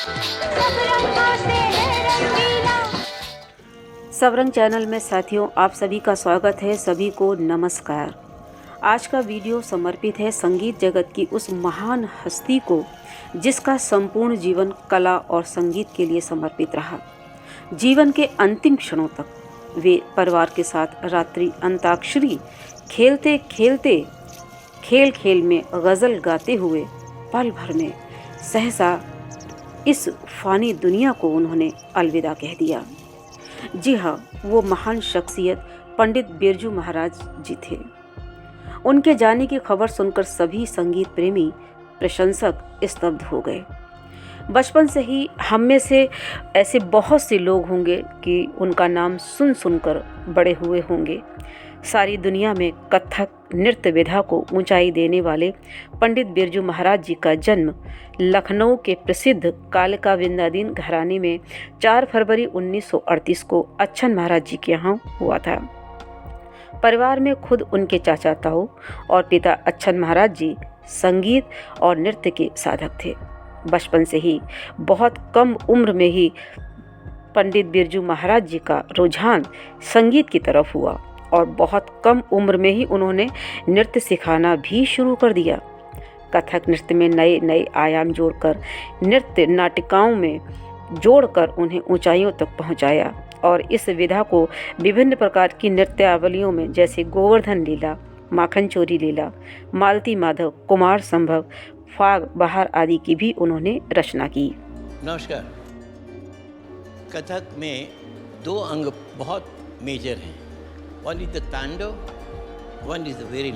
सब रंगों से है रंगीला। सबरंग चैनल में साथियों आप सभी का स्वागत है। सभी को नमस्कार। आज का वीडियो समर्पित है संगीत जगत की उस महान हस्ती को जिसका संपूर्ण जीवन कला और संगीत के लिए समर्पित रहा। जीवन के अंतिम क्षणों तक वे परिवार के साथ रात्रि अंताक्षरी खेलते खेलते खेल खेल में गज़ल गाते हुए पल भर में सहसा इस फानी दुनिया को उन्होंने अलविदा कह दिया। जी हाँ, वो महान शख्सियत पंडित बिरजू महाराज जी थे। उनके जाने की खबर सुनकर सभी संगीत प्रेमी प्रशंसक स्तब्ध हो गए। बचपन से ही हम में से ऐसे बहुत से लोग होंगे कि उनका नाम सुन सुनकर बड़े हुए होंगे। सारी दुनिया में कथक नृत्य विधा को ऊंचाई देने वाले पंडित बिरजू महाराज जी का जन्म लखनऊ के प्रसिद्ध कालिका विंध्याधीन घराने में 4 फरवरी 1938 को अच्छन महाराज जी के यहाँ हुआ था। परिवार में खुद उनके चाचा ताऊ और पिता अच्छन महाराज जी संगीत और नृत्य के साधक थे। बचपन से ही बहुत कम उम्र में ही पंडित बिरजू महाराज जी का रुझान संगीत की तरफ हुआ और बहुत कम उम्र में ही उन्होंने नृत्य सिखाना भी शुरू कर दिया। कथक नृत्य में नए नए आयाम जोड़कर नृत्य नाटिकाओं में जोड़कर उन्हें ऊंचाइयों तक पहुंचाया और इस विधा को विभिन्न प्रकार की नृत्यावलियों में जैसे गोवर्धन लीला, माखन चोरी लीला, मालती माधव, कुमार संभव, फाग बहार आदि की भी उन्होंने रचना की। नमस्कार। कथक में 2 अंग बहुत मेजर हैं। One is the tando, one is the very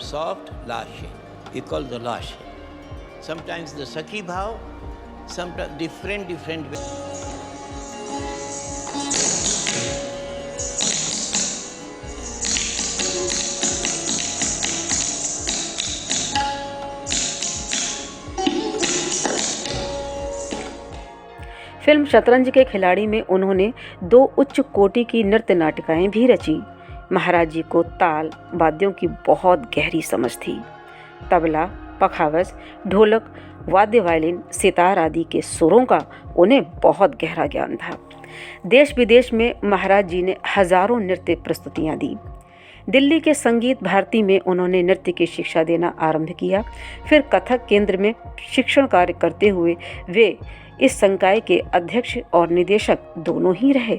soft last shape. We call the last shape. Sometimes the sakhi bhav, sometimes different ways. Film शतरंज के खिलाड़ी में उन्होंने 2 उच्च कोटि की नृत्य नाटिकाएं भी रची। महाराज जी को ताल वाद्यों की बहुत गहरी समझ थी। तबला, पखावज, ढोलक, वाद्य वायलिन, सितार आदि के सुरों का उन्हें बहुत गहरा ज्ञान था। देश विदेश में महाराज जी ने हजारों नृत्य प्रस्तुतियां दी। दिल्ली के संगीत भारती में उन्होंने नृत्य की शिक्षा देना आरंभ किया। फिर कथक केंद्र में शिक्षण कार्य करते हुए वे इस संकाय के अध्यक्ष और निदेशक दोनों ही रहे।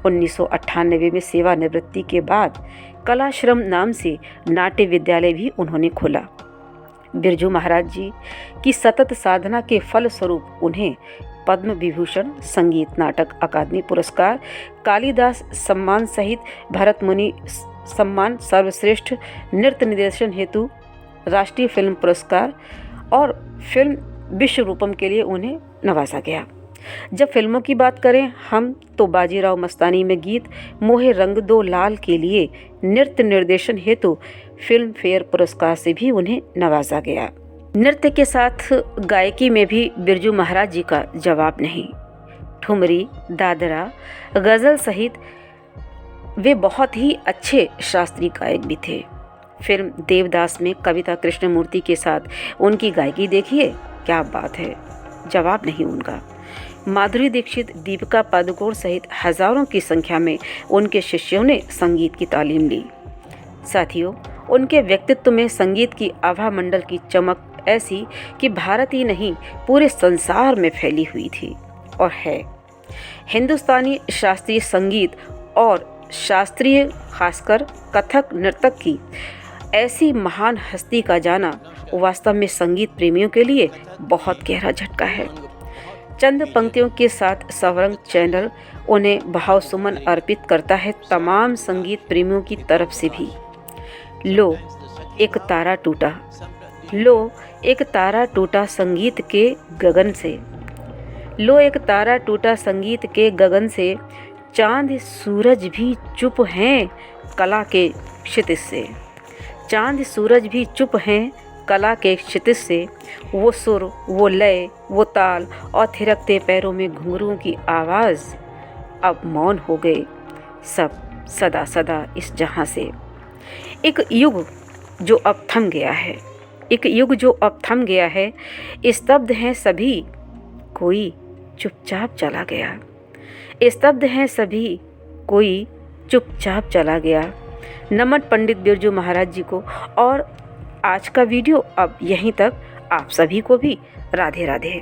1998 में सेवानिवृत्ति के बाद कलाश्रम नाम से नाट्य विद्यालय भी उन्होंने खोला। बिरजू महाराज जी की सतत साधना के फलस्वरूप उन्हें पद्म विभूषण, संगीत नाटक अकादमी पुरस्कार, कालिदास सम्मान सहित भरत मुनि सम्मान, सर्वश्रेष्ठ नृत्य निर्देशन हेतु राष्ट्रीय फिल्म पुरस्कार और फिल्म विश्व रूपम के लिए उन्हें नवाजा गया। जब फिल्मों की बात करें हम तो बाजीराव मस्तानी में गीत मोहे रंग दो लाल के लिए नृत्य निर्देशन हेतु फिल्म फेयर पुरस्कार से भी उन्हें नवाजा गया। नृत्य के साथ गायकी में भी बिरजू महाराज जी का जवाब नहीं। ठुमरी, दादरा, गज़ल सहित वे बहुत ही अच्छे शास्त्रीय गायक भी थे। फिल्म देवदास में कविता कृष्णमूर्ति के साथ उनकी गायकी देखिए, क्या बात है, जवाब नहीं उनका। माधुरी दीक्षित, दीपिका पादुकोण सहित हजारों की संख्या में उनके शिष्यों ने संगीत की तालीम ली। साथियों, उनके व्यक्तित्व में संगीत की आभा मंडल की चमक ऐसी कि भारत ही नहीं पूरे संसार में फैली हुई थी और है। हिंदुस्तानी शास्त्रीय संगीत और शास्त्रीय खासकर कथक नर्तक की ऐसी महान हस्ती का जाना वास्तव में संगीत प्रेमियों के लिए बहुत गहरा झटका है। चंद पंक्तियों के साथ सबरंग चैनल उन्हें भाव सुमन अर्पित करता है तमाम संगीत प्रेमियों की तरफ से भी। लो एक तारा टूटा, लो एक तारा टूटा संगीत के गगन से, लो एक तारा टूटा संगीत के गगन से, चांद सूरज भी चुप हैं कला के क्षितिज से, चांद सूरज भी चुप हैं कला के क्षितिज से। वो सुर, वो लय, वो ताल और थिरकते पैरों में घुंघरूओं की आवाज़ अब मौन हो गए सब सदा सदा इस जहां से। एक युग जो अब थम गया है, एक युग जो अब थम गया है, स्तब्ध हैं सभी कोई चुपचाप चला गया। स्तब्ध हैं सभी, कोई चुपचाप चला गया। नमन पंडित बिरजू महाराज जी को। और आज का वीडियो अब यहीं तक। आप सभी को भी राधे राधे।